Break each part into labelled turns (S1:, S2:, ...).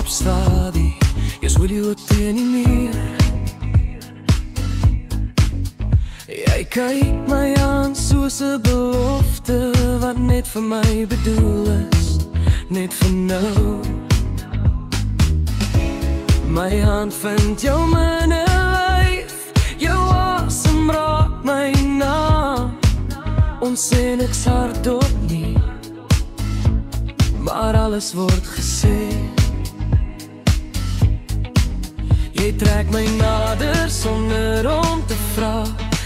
S1: op stadie, jy's Willie teen die muur. Jy kyk my aan soos 'n belofte wat net vir my bedoel is, net vir nou. My hand vind jou myne lyf, jou asem raak my naam. Ons sê niks hardop nie, maar alles word gesê. Jy trek my nader sonder om te vra.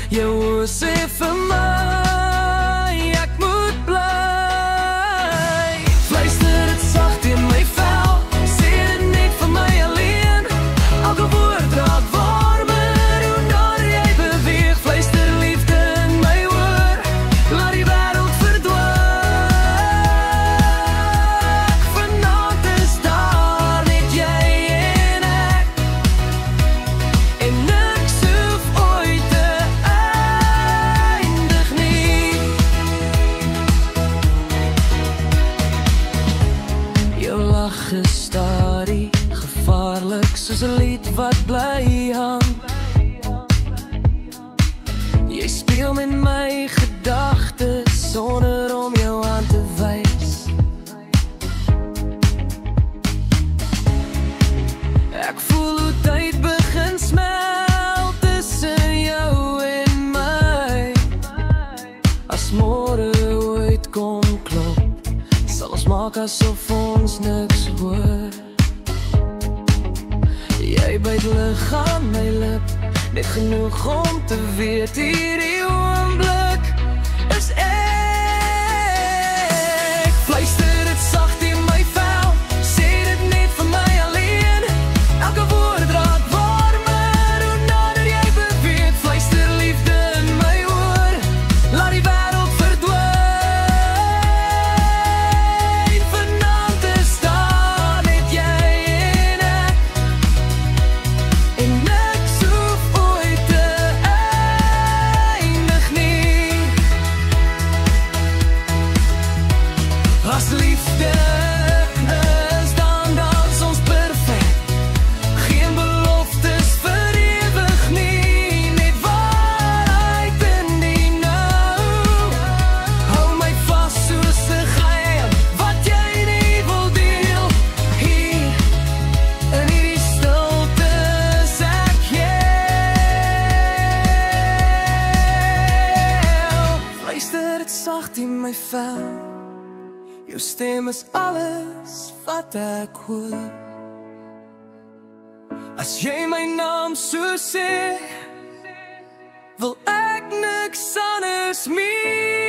S1: Jou oë sê vir my, ek moet bly. Fluister dit sacht in my vel, sê dit net vir my alleen. Elke woord raak warmer, hoe nader jy beweeg. Fluister liefde in my oor, laat die wêreld verdwaak. Vanaand is daar net jy en ek, en niks hoef ooit te eindig nie. Jou lach is stadig, gevaarlik soos 'n lied wat bly hang. Jy speel met my gedagtes sonder om jou aan te wys. Ek voel hoe tyd begin smelt tussen jou en my. As môre ooit kom klop, sal ons maak asof ons niks hoor. Jy byt lig aan my lip, net genoeg om te weet hierdie oomblik is ek. Fluister dit sacht in my vel, sê dit net vir my alleen. Elke woord raak warmer, hoe nader jy beweeg. Fluister liefde in my oor, laat die wêreld verdwyn. Vanaand is daar net jy en ek, en niks hoef ooit te eindig nie. As liefde is, dan dans ons perfek. Geen beloftes vir ewig nie, net waarheid in die nou. Hou my vas soos 'n geheim wat jy nie wil deel. Hier in hierdie stilte is ek jou. Fluister dit sacht in my vel, jou stem is alles wat ek hoor. As jy my naam so sê, wil ek niks anders meer.